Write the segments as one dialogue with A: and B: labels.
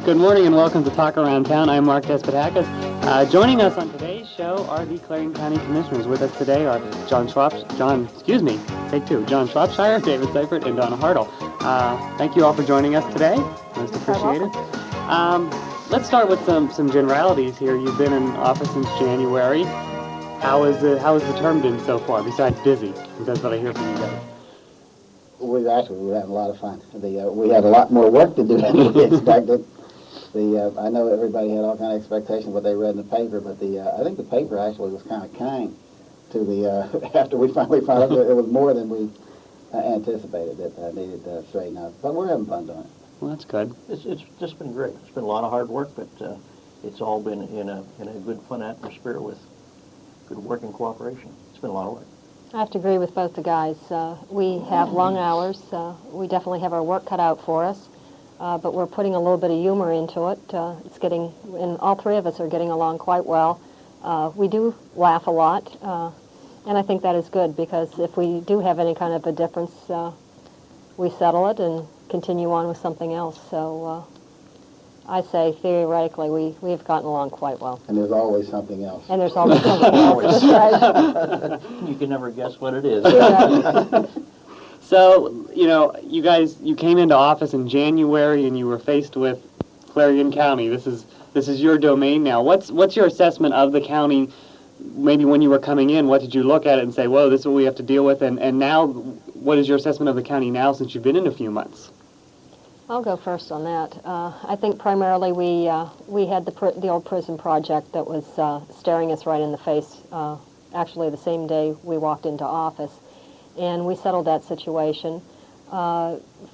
A: Good morning and welcome to Talk Around Town. I'm Mark Despotakis. Joining us on today's show are the Clarion County Commissioners. With us today are John Shropshire, David Seifert, and Donna Hartle. Thank you all for joining us today. Most appreciated. Let's start with some generalities here. You've been in office since January. How has the term been so far, besides busy? Because that's what I hear from you guys.
B: We're having a lot of fun. We had a lot more work to do than we expected. I know everybody had all kind of expectations what they read in the paper, but I think the paper actually was kind of kind to after we finally found out that it was more than we anticipated that needed to straighten out. But we're having fun doing it.
A: Well, that's good.
C: It's just been great. It's been a lot of hard work, but it's all been in a good, fun atmosphere with good work and cooperation. It's been a lot of work.
D: I have to agree with both the guys. We have long hours. We definitely have our work cut out for us, but we're putting a little bit of humor into it. And all three of us are getting along quite well. We do laugh a lot, and I think that is good because if we do have any kind of a difference, we settle it and continue on with something else. So I say theoretically we've gotten along quite well.
B: And there's always something else.
D: And there's always something else. That's right.
C: You can never guess what it is.
A: So, you guys, you came into office in January and you were faced with Clarion County. This is your domain now. What's your assessment of the county? Maybe when you were coming in, what did you look at it and say, whoa, this is what we have to deal with? And now, what is your assessment of the county now since you've been in a few months?
D: I'll go first on that. I think primarily we had the old prison project that was staring us right in the face actually the same day we walked into office, and we settled that situation.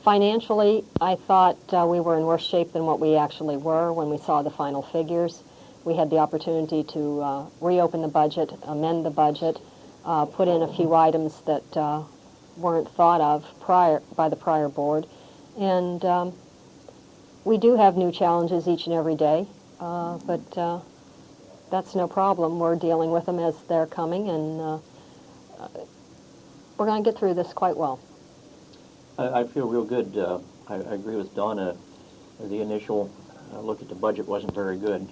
D: Financially, I thought we were in worse shape than what we actually were when we saw the final figures. We had the opportunity to reopen the budget, amend the budget, put in a few items that weren't thought of by the prior board. And we do have new challenges each and every day, but that's no problem. We're dealing with them as they're coming, and we're going to get through this quite well.
C: I feel real good. I agree with Donna. The initial look at the budget wasn't very good,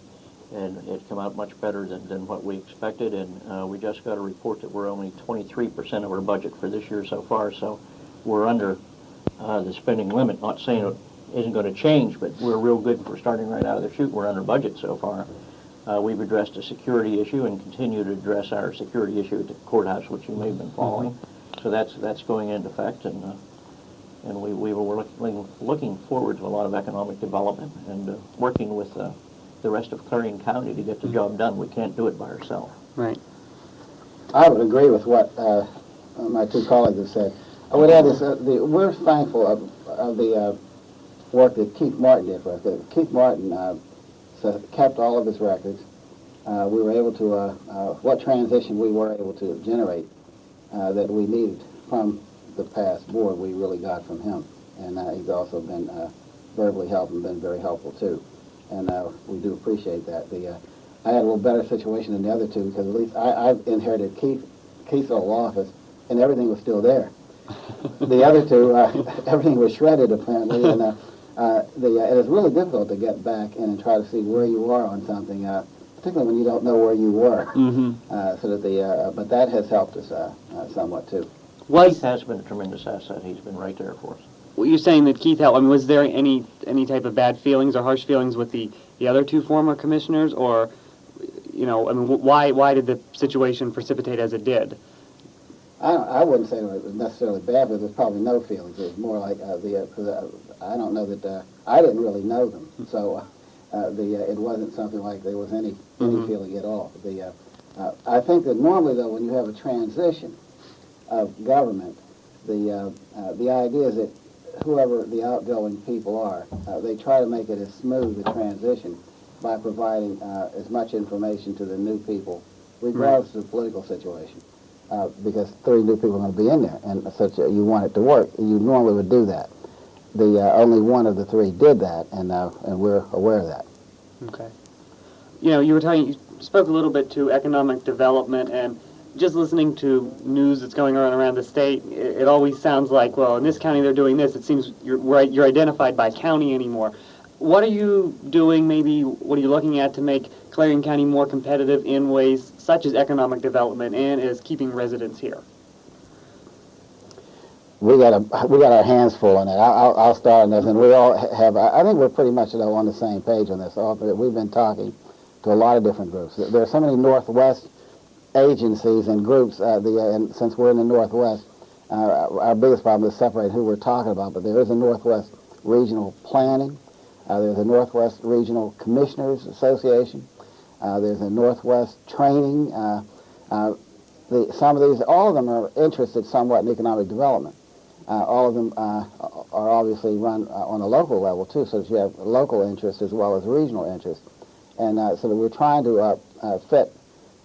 C: and it came out much better than what we expected, and we just got a report that we're only 23% of our budget for this year so far, so we're under the spending limit. Not saying it isn't going to change, but we're real good for starting right out of the chute. We're under budget so far. We've addressed a security issue and continue to address our security issue at the courthouse, which you may have been following. So that's going into effect, and we were looking forward to a lot of economic development and working with the rest of Clarion County to get the job done. We can't do it by ourselves.
A: Right.
B: I would agree with what my two colleagues have said. I would add this, we're thankful of the work that Keith Martin did for us. Keith Martin kept all of his records. We were able to, what transition we were able to generate that we needed from the past board, we really got from him. And he's also been verbally helpful and been very helpful too. And we do appreciate that. I had a little better situation than the other two because at least I inherited Keith's old office and everything was still there. The other two, everything was shredded apparently, and it is really difficult to get back in and try to see where you are on something, particularly when you don't know where you were. Mm-hmm. But that has helped us somewhat too.
C: Keith has been a tremendous asset. He's been right there for us.
A: Well, you're saying that Keith helped. I mean, was there any type of bad feelings or harsh feelings with the other two former commissioners, or why did the situation precipitate as it did?
B: I wouldn't say it was necessarily bad, but there's probably no feelings. It was more like I don't know that I didn't really know them, so it wasn't something like there was any feeling at all. I think that normally though, when you have a transition of government, the idea is that whoever the outgoing people are, they try to make it as smooth a transition by providing as much information to the new people, regardless of the political situation. Because 3 new people are going to be in there, and you want it to work. You normally would do that. Only one of the 3 did that, and we're aware of that.
A: Okay. You spoke a little bit to economic development, and just listening to news that's going around the state, it always sounds like, well, in this county they're doing this. It seems you're identified by county anymore. What are you doing, maybe what are you looking at to make Clarion County more competitive in ways such as economic development and as keeping residents here?
B: We got our hands full on that. I'll start on this, and we all have. I think we're pretty much on the same page on this. We've been talking to a lot of different groups. There are so many Northwest agencies and groups. And since we're in the Northwest, our biggest problem is separating who we're talking about. But there is a Northwest Regional Planning. There's a Northwest Regional Commissioners Association. There's a Northwest Training. Some of these, all of them are interested somewhat in economic development. All of them are obviously run on a local level, too, so that you have local interest as well as regional interest. And so that we're trying to fit,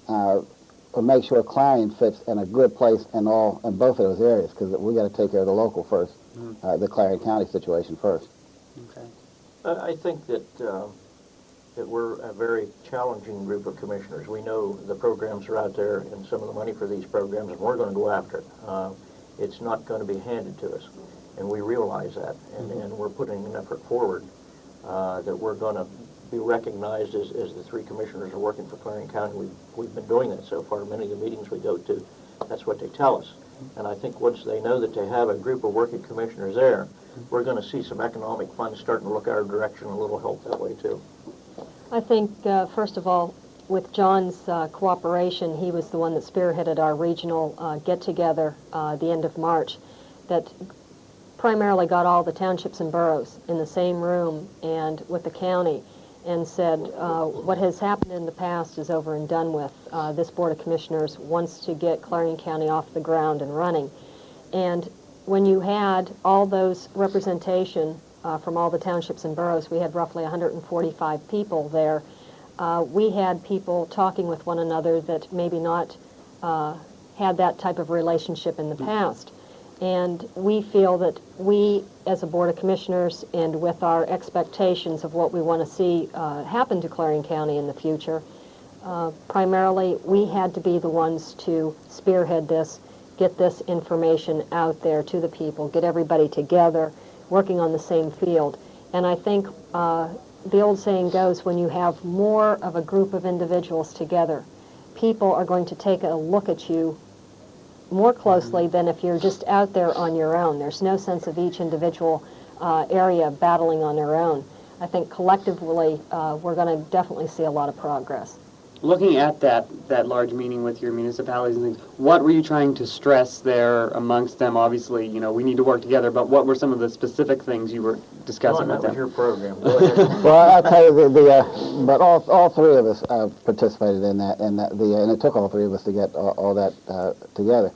B: or make sure Clarion fits in a good place in both of those areas, because we got to take care of the local first, the Clarion County situation first.
A: Okay.
C: I think that we're a very challenging group of commissioners. We know the programs are out there and some of the money for these programs, and we're going to go after it. It's not going to be handed to us, and we realize that, and we're putting an effort forward that we're going to be recognized as the three commissioners are working for Clarion County. We've been doing that so far. Many of the meetings we go to, that's what they tell us. And I think once they know that they have a group of working commissioners there, we're going to see some economic funds starting to look our direction, a little help that way too.
D: I think, first of all, with John's cooperation, he was the one that spearheaded our regional get-together the end of March that primarily got all the townships and boroughs in the same room and with the county and said, what has happened in the past is over and done with. This Board of Commissioners wants to get Clarion County off the ground and running. And when you had all those representation from all the townships and boroughs, we had roughly 145 people there. We had people talking with one another that maybe not had that type of relationship in the past. And we feel that we, as a Board of Commissioners, and with our expectations of what we want to see happen to Clarion County in the future, primarily we had to be the ones to spearhead this, get this information out there to the people, get everybody together, working on the same field. And I think the old saying goes, when you have more of a group of individuals together, people are going to take a look at you more closely than if you're just out there on your own. There's no sense of each individual area battling on their own. I think collectively we're going to definitely see a lot of progress.
A: Looking at that large meeting with your municipalities and things, what were you trying to stress there amongst them? Obviously, we need to work together, but what were some of the specific things you were discussing with them?
C: That was your program. Go ahead.
B: Well, I'll tell you, but all three of us participated in that, and it took all three of us to get all that together.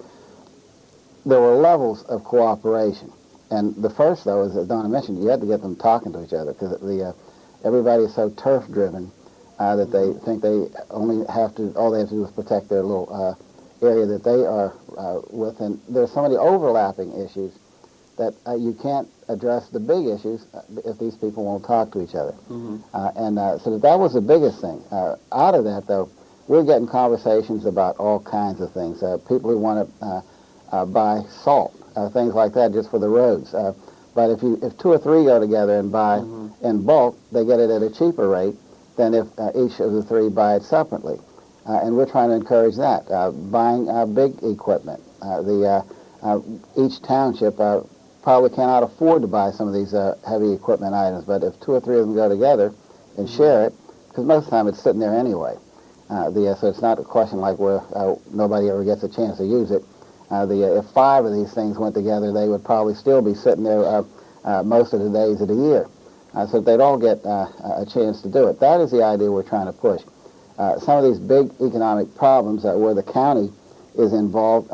B: There were levels of cooperation, and the first, though, as Donna mentioned, you had to get them talking to each other, because everybody is so turf-driven that they think all they have to do is protect their little area that they are with, and there's so many overlapping issues that you can't address the big issues if these people won't talk to each other. So that was the biggest thing. Out of that, though, we're getting conversations about all kinds of things. People who want to buy salt, things like that, just for the roads. But if two or three go together and buy in bulk, they get it at a cheaper rate than if each of the three buy it separately. And we're trying to encourage that. Buying big equipment. Each township probably cannot afford to buy some of these heavy equipment items, but if two or three of them go together and share it, because most of the time it's sitting there anyway. So it's not a question like where nobody ever gets a chance to use it. If five of these things went together, they would probably still be sitting there most of the days of the year. So they'd all get a chance to do it. That is the idea we're trying to push. Some of these big economic problems where the county is involved,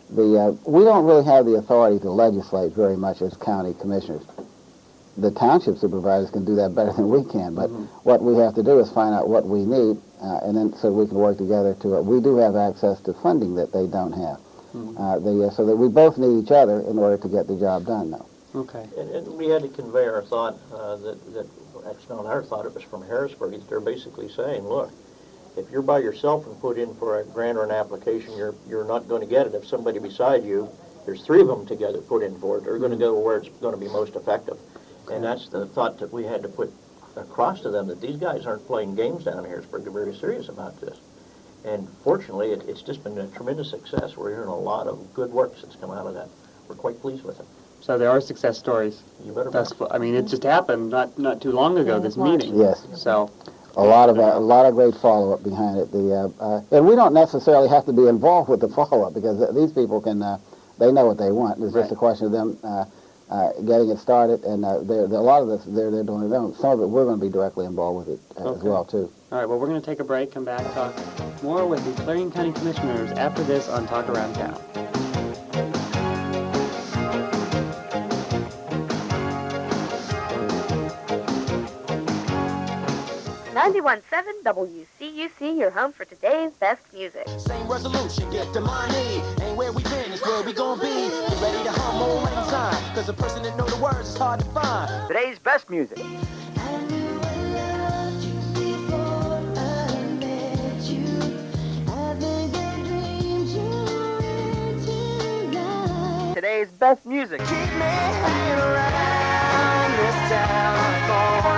B: we don't really have the authority to legislate very much as county commissioners. The township supervisors can do that better than we can, but what we have to do is find out what we need, and then so we can work together to it. We do have access to funding that they don't have. So that we both need each other in order to get the job done, though.
A: Okay.
C: And we had to convey our thought that that's not our thought, it was from Harrisburg. They're basically saying, look, if you're by yourself and put in for a grant or an application, you're not going to get it. If somebody beside you, there's three of them together put in for it, they're going to go where it's going to be most effective. And that's the thought that we had to put across to them, that these guys aren't playing games down in Harrisburg. They're very serious about this. And fortunately, it's just been a tremendous success. We're hearing a lot of good work that's come out of that. We're quite pleased with it.
A: So there are success stories.
C: You better
A: That's, I mean, it just happened not too long ago,
D: Yeah,
A: this
D: March.
A: meeting.
B: Yes.
A: So,
B: A lot of great follow-up behind it. And we don't necessarily have to be involved with the follow-up, because these people can, they know what they want. It's just a question of them getting it started, and a lot of this they're doing it their own. Some of it we're going to be directly involved with it as well too.
A: all right, well, we're going to take a break, come back, talk more with the Clarion County Commissioners after this on Talk Around Town.
E: 91.7 WCUC, your home for today's best music.
F: Same resolution, get the money. Ain't where we been, it's where we gon' be. Get ready to hum on rain time, cause a person that know the words is hard to find.
G: Today's best music. Today's best music.
F: Keep me hanging around this town for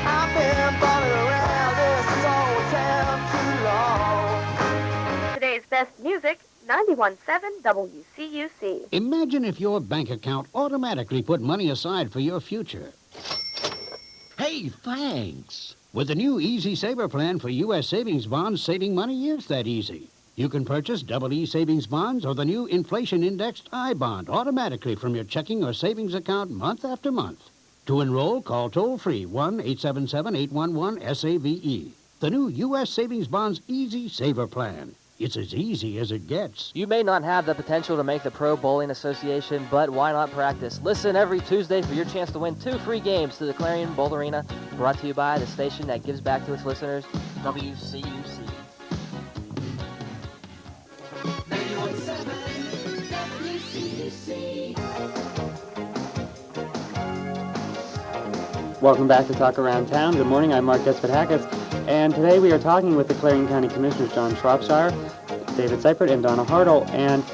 F: I've been falling around this old town too long.
E: Today's best music, 91.7 WCUC.
H: Imagine if your bank account automatically put money aside for your future. Hey, thanks. With the new Easy Saver plan for U.S. savings bonds, saving money is that easy. You can purchase double E savings bonds or the new inflation-indexed I-bond automatically from your checking or savings account month after month. To enroll, call toll-free 1-877-811-SAVE. The new U.S. Savings Bonds Easy Saver Plan. It's as easy as it gets.
G: You may not have the potential to make the Pro Bowling Association, but why not practice? Listen every Tuesday for your chance to win 2 free games to the Clarion Bowl Arena, brought to you by the station that gives back to its listeners, WCUC.
A: Welcome back to Talk Around Town. Good morning, I'm Mark Despot-Hackett, and today we are talking with the Clarion County Commissioners, John Shropshire, David Seifert, and Donna Hartle. And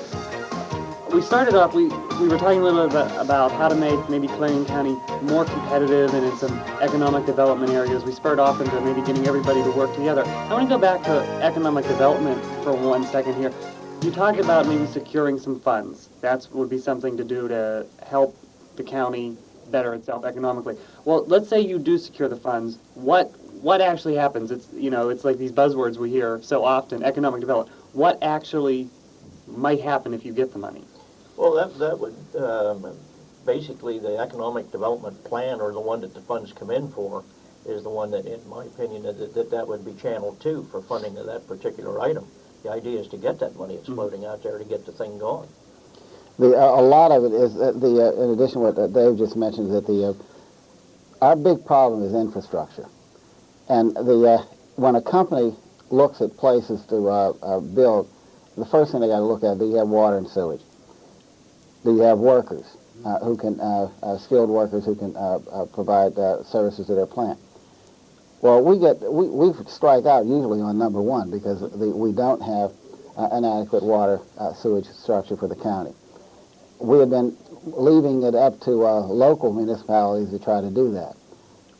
A: we started off, we were talking a little bit about how to make maybe Clarion County more competitive and in some economic development areas. We spurred off into maybe getting everybody to work together. I want to go back to economic development for 1 second here. You talked about maybe securing some funds. That would be something to do to help the county better itself economically. Well, let's say you do secure the funds. What actually happens? It's it's like these buzzwords we hear so often, economic development. What actually might happen if you get the money?
C: Well, that would basically the economic development plan, or the one that the funds come in for, is the one that, in my opinion, that would be channeled to for funding of that particular item. The idea is to get that money that's floating out there to get the thing going.
B: A lot of it is in addition to what Dave just mentioned, that our big problem is infrastructure, and when a company looks at places to build, the first thing they got to look at: do you have water and sewage? Do you have workers who can skilled workers who can provide services to their plant? Well, we strike out usually on number one, because we don't have an adequate water sewage structure for the county. We have been leaving it up to local municipalities to try to do that.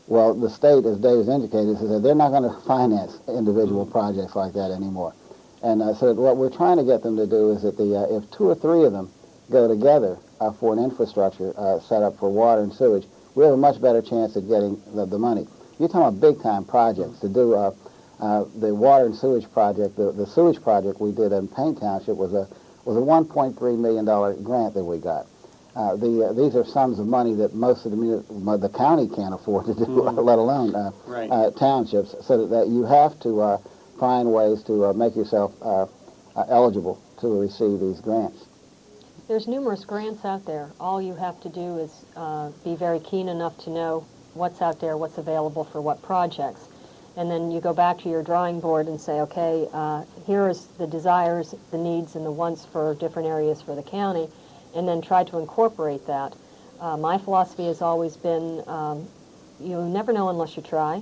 B: Well, the state, as Dave's indicated, says that they're not going to finance individual projects like that anymore. And so what we're trying to get them to do is that if 2 or 3 of them go together for an infrastructure set up for water and sewage, we have a much better chance of getting the money. You're talking about big-time projects. To do the water and sewage project, the sewage project we did in Payne Township was a $1.3 million grant that we got. These are sums of money that most of the county can't afford to do, let alone townships, so that you have to find ways to make yourself eligible to receive these grants.
D: There's numerous grants out there. All you have to do is be very keen enough to know what's out there, what's available for what projects. And then you go back to your drawing board and say, okay, here is the desires, the needs, and the wants for different areas for the county, and then try to incorporate that. My philosophy has always been, you never know unless you try.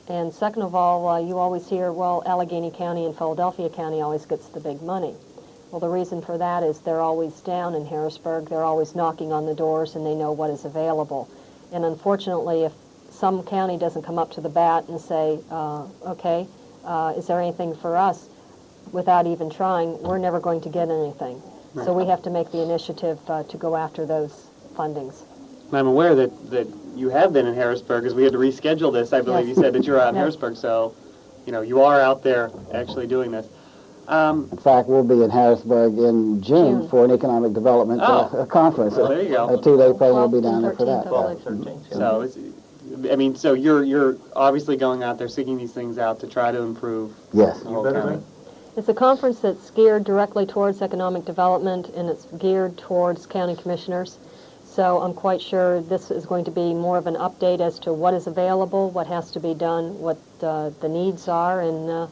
D: And second of all, you always hear, well, Allegheny County and Philadelphia County always gets the big money. Well, the reason for that is they're always down in Harrisburg. They're always knocking on the doors, and they know what is available. And unfortunately, if some county doesn't come up to the bat and say, okay, is there anything for us, without even trying, we're never going to get anything.
A: Right.
D: So we have to make the initiative to go after those fundings.
A: I'm aware that you have been in Harrisburg, because we had to reschedule this. I believe
D: Yes.
A: you said that you're out in
D: Yes.
A: Harrisburg, so you are out there actually doing this.
B: In fact, we'll be in Harrisburg in June for an economic development conference.
A: Well, there you go.
B: A 2-day program will be
D: 12th
B: down
D: and
B: there for that.
D: 13th, I believe.
C: 13th, yeah.
A: So so you're obviously going out there seeking these things out to try to improve
B: Yes.
A: the whole county.
D: It's a conference that's geared directly towards economic development, and it's geared towards county commissioners. So I'm quite sure this is going to be more of an update as to what is available, what has to be done, what the needs are, and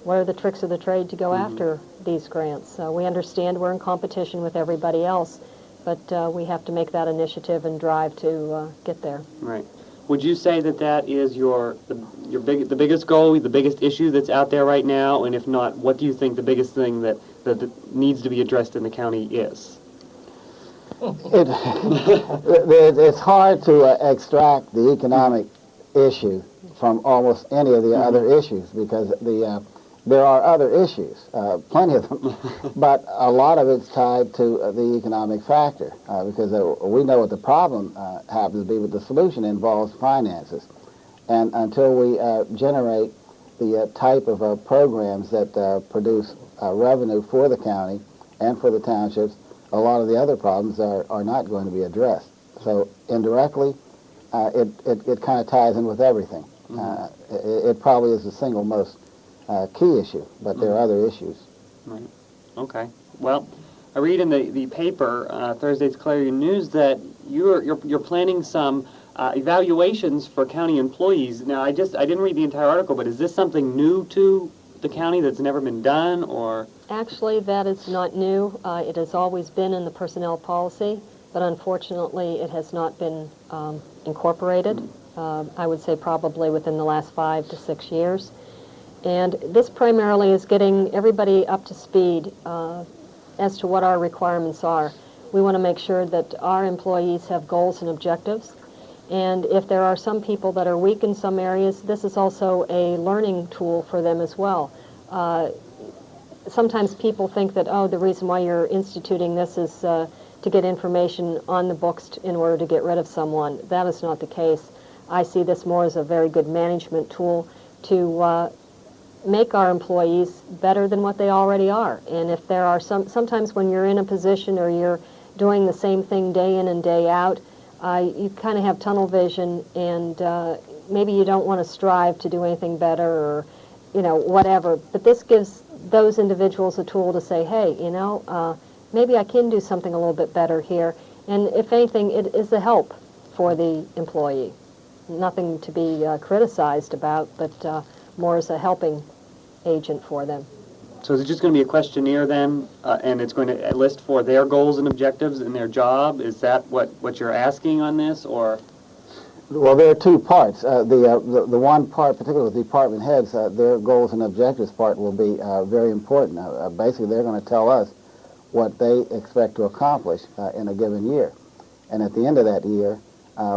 D: what are the tricks of the trade to go after these grants. We understand we're in competition with everybody else, but we have to make that initiative and drive to get there.
A: Right. Would you say that is the biggest goal, the biggest issue that's out there right now? And if not, what do you think the biggest thing that needs to be addressed in the county is?
B: It's hard to extract the economic issue from almost any of the other issues, because there are other issues, plenty of them, but a lot of it's tied to the economic factor, because we know what the problem happens to be, but the solution involves finances. And until we generate the type of programs that produce revenue for the county and for the townships, a lot of the other problems are not going to be addressed. So indirectly, it kind of ties in with everything. It probably is the single most key issue, but there are other issues.
A: Right. Okay. Well, I read in the paper, Thursday's Clarion News, that you're planning some evaluations for county employees. Now, I didn't read the entire article, but is this something new to the county that's never been done, or?
D: Actually, that is not new. It has always been in the personnel policy, but unfortunately it has not been incorporated. I would say probably within the last 5 to 6 years. And this primarily is getting everybody up to speed as to what our requirements are. We want to make sure that our employees have goals and objectives. And if there are some people that are weak in some areas, this is also a learning tool for them as well. Sometimes people think that, the reason why you're instituting this is to get information on the books in order to get rid of someone. That is not the case. I see this more as a very good management tool to make our employees better than what they already are. And if there are sometimes when you're in a position or you're doing the same thing day in and day out, you kind of have tunnel vision, and maybe you don't want to strive to do anything better, or whatever. But this gives those individuals a tool to say, hey, maybe I can do something a little bit better here. And if anything, it is a help for the employee. Nothing to be criticized about, but more as a helping agent for them.
A: So is it just going to be a questionnaire then, and it's going to list for their goals and objectives in their job? Is that what you're asking on this, or?
B: Well, there are two parts. The one part, particularly with department heads, their goals and objectives part will be very important. Basically, they're going to tell us what they expect to accomplish in a given year. And at the end of that year,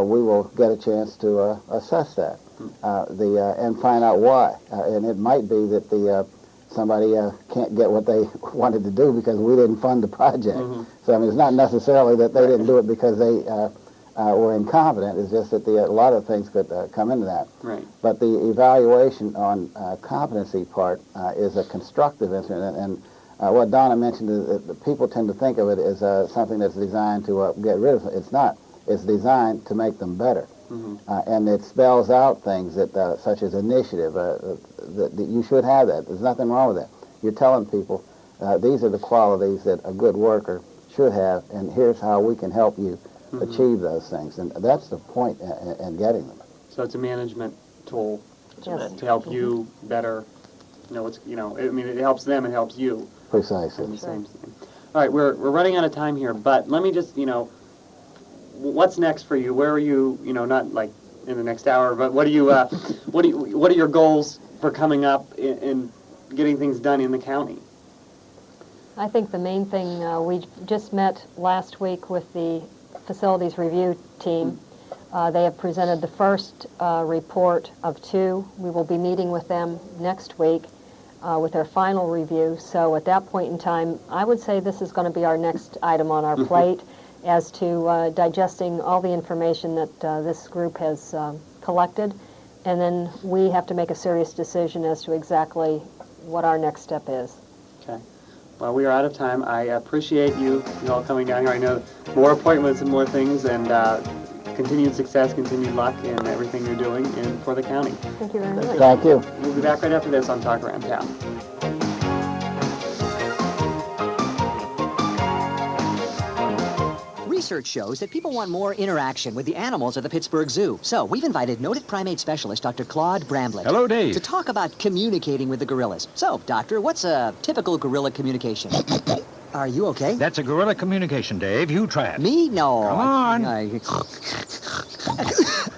B: we will get a chance to assess that and find out why. And it might be that somebody can't get what they wanted to do because we didn't fund the project. So, I mean, it's not necessarily that they didn't do it because they were incompetent. It's just that a lot of things could come into that.
A: Right.
B: But the evaluation on competency part is a constructive instrument. And what Donna mentioned is that people tend to think of it as something that's designed to get rid of it. It's not. It's designed to make them better. And it spells out things that, such as initiative, that you should have that. There's nothing wrong with that. You're telling people these are the qualities that a good worker should have, and here's how we can help you achieve those things. And that's the point in getting them.
A: So it's a management tool
D: Yes.
A: to help you better. It helps them, it helps you.
B: Precisely.
A: In the same thing. All right, we're running out of time here, but let me just, what's next for you? Where are you? Not like in the next hour, but what are your goals for coming up in getting things done in the county?
D: I think the main thing, we just met last week with the facilities review team. They have presented the first report of 2. We will be meeting with them next week with their final review. So at that point in time, I would say this is going to be our next item on our plate as to digesting all the information that this group has collected. And then we have to make a serious decision as to exactly what our next step is.
A: Okay. Well, we are out of time. I appreciate you all coming down here. I know more appointments and more things, and continued success, continued luck in everything you're doing for the county.
D: Thank you very much.
B: Thank you.
A: We'll be back right after this on Talk Around Town.
I: Research shows that people want more interaction with the animals at the Pittsburgh Zoo. So we've invited noted primate specialist Dr. Claude Bramblett.
J: Hello, Dave.
I: To talk about communicating with the gorillas. So, Doctor, what's a typical gorilla communication? Are you okay?
J: That's a gorilla communication, Dave. You try it.
I: Me? No.
J: Come on.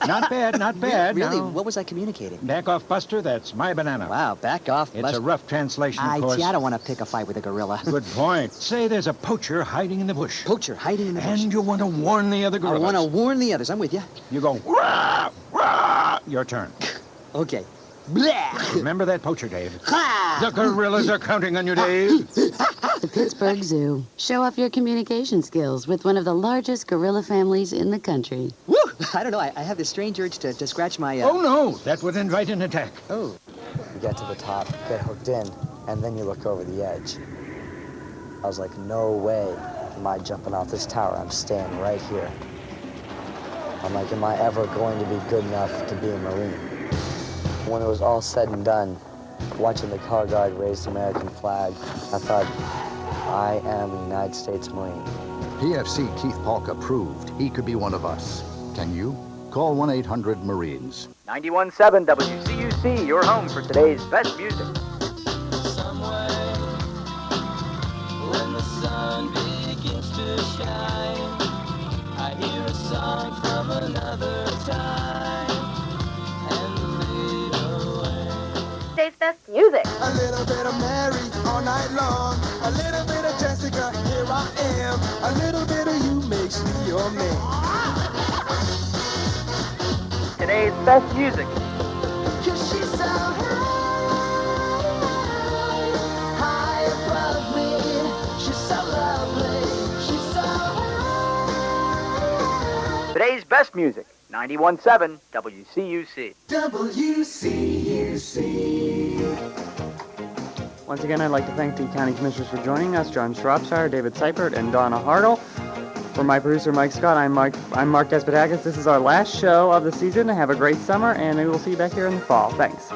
J: Not bad, not bad.
I: Really?
J: No.
I: What was I communicating?
J: Back off, Buster. That's my banana.
I: Wow, back off,
J: It's
I: Buster.
J: a rough translation, of course.
I: See, I don't want to pick a fight with a gorilla.
J: Good point. Say there's a poacher hiding in the bush.
I: Poacher hiding in the bush.
J: And you want to warn the other
I: I
J: gorillas.
I: want to warn the others. I'm with you.
J: You go, rah, rah. Your turn.
I: Okay. Blah!
J: Remember that poacher, Dave.
I: Ha!
J: The gorillas are counting on you, Dave.
K: The Pittsburgh Zoo. Show off your communication skills with one of the largest gorilla families in the country.
I: Woo! I don't know. I have this strange urge to scratch my...
J: Oh, no. That would invite an attack.
I: Oh.
L: You get to the top, get hooked in, and then you look over the edge. I was like, no way am I jumping off this tower. I'm staying right here. I'm like, am I ever going to be good enough to be a Marine? When it was all said and done, watching the color guard raise the American flag, I thought, I am a United States Marine.
M: PFC Keith Polka proved he could be one of us. Can you? Call 1-800-MARINES.
N: 91.7 WCUC, your home for today's best music.
F: Somewhere, when the sun begins to shine, I hear a song from another time and fade away.
E: Today's best music.
F: A little bit of Mary all night long, a little bit of Jessica, here I am, a little bit of you makes me your man.
N: Today's best music.
F: 'Cause she's so high above me. She's so lovely. She's so high.
N: Today's best music. 91.7 WCUC.
F: WCUC.
A: Once again, I'd like to thank the county commissioners for joining us, John Shropshire, David Seifert, and Donna Hartle. For my producer, Mike Scott, I'm Mark Despotakis. This is our last show of the season. Have a great summer, and we will see you back here in the fall. Thanks.